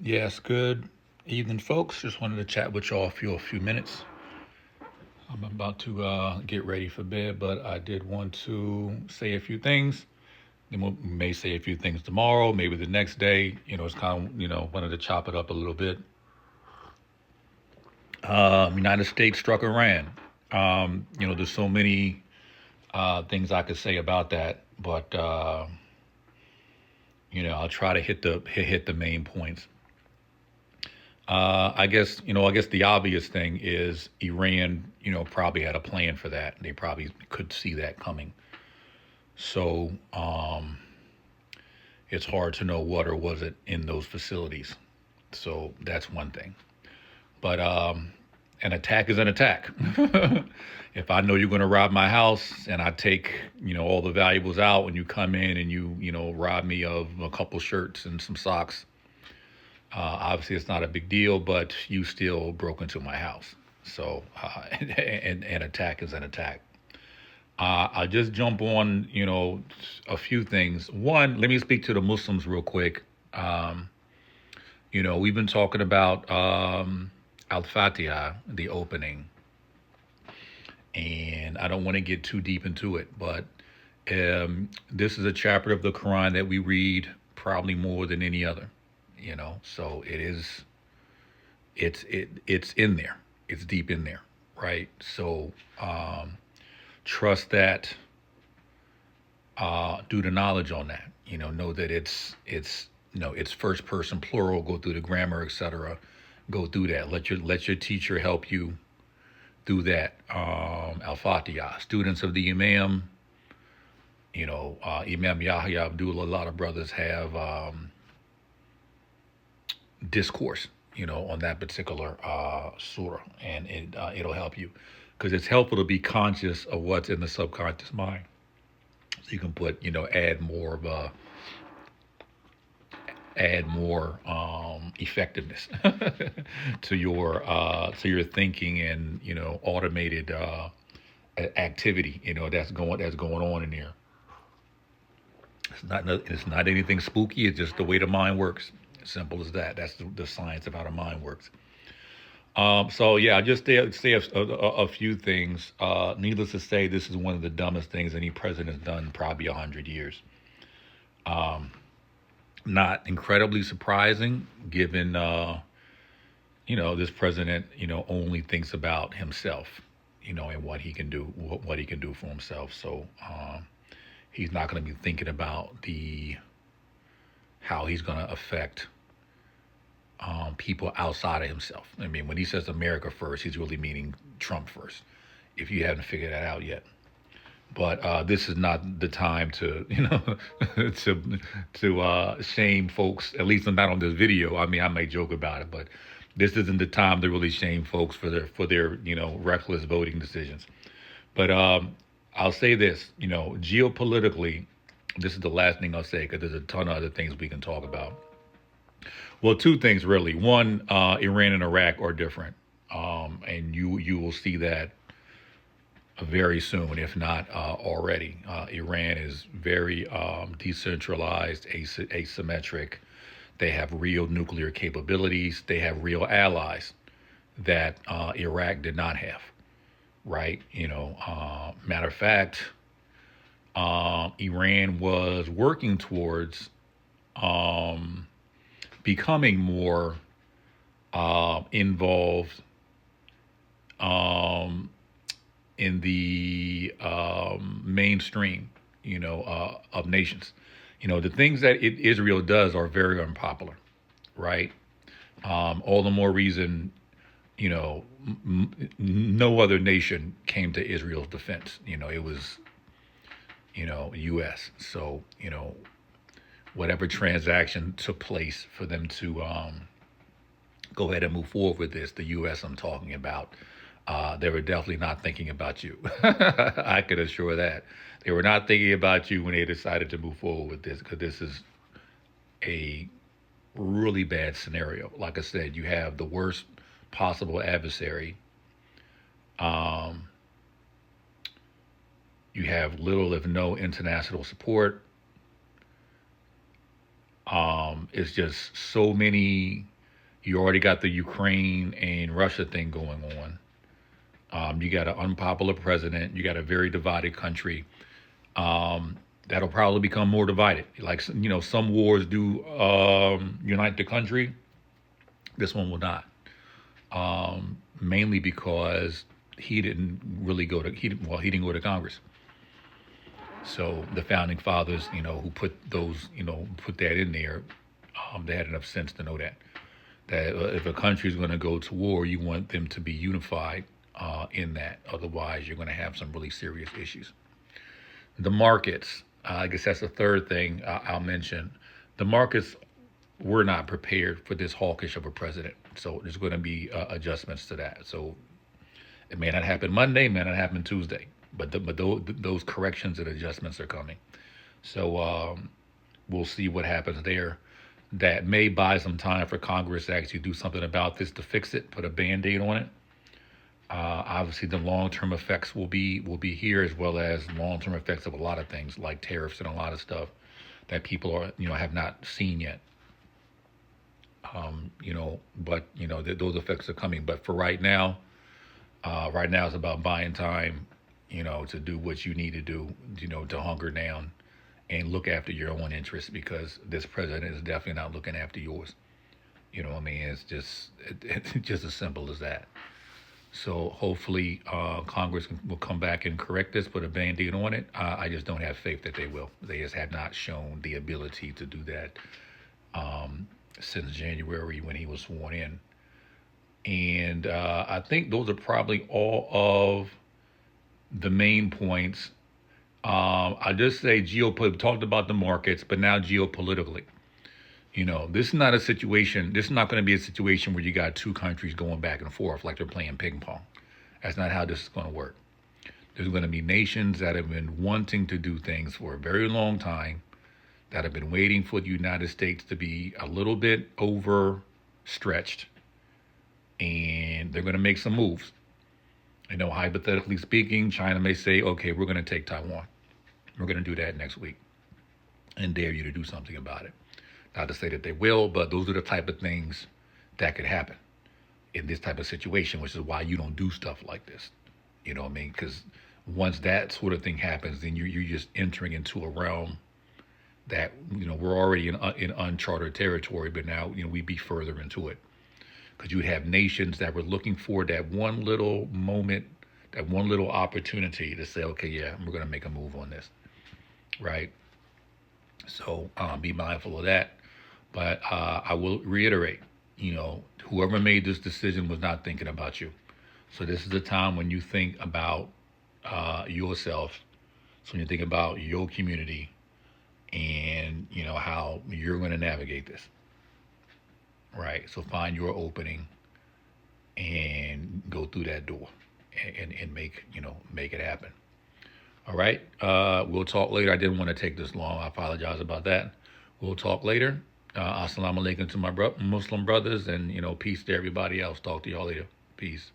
Yes, good evening, folks. Just wanted to chat with y'all for a few minutes. I'm about to get ready for bed, but I did want to say a few things. Then we may say a few things tomorrow, maybe the next day. It's kind of, wanted to chop it up a little bit. United States struck Iran. There's so many things I could say about that, but I'll try to hit the main points. I guess the obvious thing is Iran, probably had a plan for that. They probably could see that coming. So it's hard to know what or wasn't in those facilities. So that's one thing. But an attack is an attack. If I know you're going to rob my house and I take, all the valuables out when you come in and rob me of a couple shirts and some socks, obviously, it's not a big deal, but you still broke into my house. So, and an attack is an attack. I'll just jump on, a few things. One, let me speak to the Muslims real quick. We've been talking about Al Fatiha, the opening, and I don't want to get too deep into it, but this is a chapter of the Quran that we read probably more than any other. So it's in there. It's deep in there, right? So trust that. Do the knowledge on that. Know that it's first person plural. Go through the grammar, etc. Go through that. Let your teacher help you do that. Al Fatiha. Students of the Imam. Imam Yahya Abdullah. A lot of brothers have discourse, on that particular surah, and it'll help you because it's helpful to be conscious of what's in the subconscious mind, so you can put, add more effectiveness to your thinking and automated activity, that's going on in there. It's not anything spooky. It's just the way the mind works. Simple as that. That's the science of how the mind works. So yeah, I just say a few things. Needless to say, this is one of the dumbest things any president has done in probably 100 years. Not incredibly surprising, given this president only thinks about himself, and what he can do, what he can do for himself. So he's not going to be thinking about the how he's going to affect people outside of himself. I mean, when he says America first, he's really meaning Trump first, if you haven't figured that out yet. But this is not the time to, to shame folks. At least not on this video. I mean, I may joke about it, but this isn't the time to really shame folks for their reckless voting decisions. But I'll say this, geopolitically, this is the last thing I'll say because there's a ton of other things we can talk about. Well, two things really. One, Iran and Iraq are different, and you will see that very soon, if not already. Iran is very decentralized, asymmetric. They have real nuclear capabilities. They have real allies that Iraq did not have. Right? Matter of fact, Iran was working towards becoming more involved in the mainstream, of nations. The things that Israel does are very unpopular, right? All the more reason, no other nation came to Israel's defense. It was, U.S. So, whatever transaction took place for them to go ahead and move forward with this, the U.S. I'm talking about, they were definitely not thinking about you. I could assure that. They were not thinking about you when they decided to move forward with this, because this is a really bad scenario. Like I said, you have the worst possible adversary. Um, you have little, if no, international support. It's just so many. You already got the Ukraine and Russia thing going on. You got an unpopular president. You got a very divided country. That'll probably become more divided. Like, some wars do unite the country. This one will not. Mainly because he didn't really go to he didn't go to Congress. So the founding fathers, who put those, put that in there, they had enough sense to know that if a country is going to go to war, you want them to be unified in that. Otherwise, you're going to have some really serious issues. The markets, I guess that's the third thing I'll mention. The markets were not prepared for this hawkish of a president. So there's going to be adjustments to that. So it may not happen Monday, may not happen Tuesday, but those corrections and adjustments are coming. So we'll see what happens there. That may buy some time for Congress to actually do something about this to fix it, put a Band-Aid on it. Obviously, the long-term effects will be here, as well as long-term effects of a lot of things like tariffs and a lot of stuff that people have not seen yet. But those effects are coming. But for right now it's about buying time, to do what you need to do, to hunker down and look after your own interests, because this president is definitely not looking after yours. You know what I mean? It's just as simple as that. So hopefully Congress will come back and correct this, put a Band-Aid on it. I just don't have faith that they will. They just have not shown the ability to do that since January when he was sworn in. And I think those are probably all of the main points. I just say talked about the markets, but now geopolitically. This is not a situation, this is not going to be a situation where you got two countries going back and forth like they're playing ping pong. That's not how this is going to work. There's going to be nations that have been wanting to do things for a very long time, that have been waiting for the United States to be a little bit overstretched, and they're going to make some moves. Hypothetically speaking, China may say, okay, we're going to take Taiwan. We're going to do that next week and dare you to do something about it. Not to say that they will, but those are the type of things that could happen in this type of situation, which is why you don't do stuff like this. You know what I mean? Because once that sort of thing happens, then you're just entering into a realm that, we're already in uncharted territory, but now, we'd be further into it. Because you would have nations that were looking for that one little moment, that one little opportunity to say, okay, yeah, we're going to make a move on this, right? So be mindful of that. But I will reiterate, whoever made this decision was not thinking about you. So this is the time when you think about yourself. So when you think about your community and, how you're going to navigate this. Right. So find your opening and go through that door and make it happen. All right. We'll talk later. I didn't want to take this long. I apologize about that. We'll talk later. Assalamu alaikum to my Muslim brothers, and peace to everybody else. Talk to y'all later. Peace.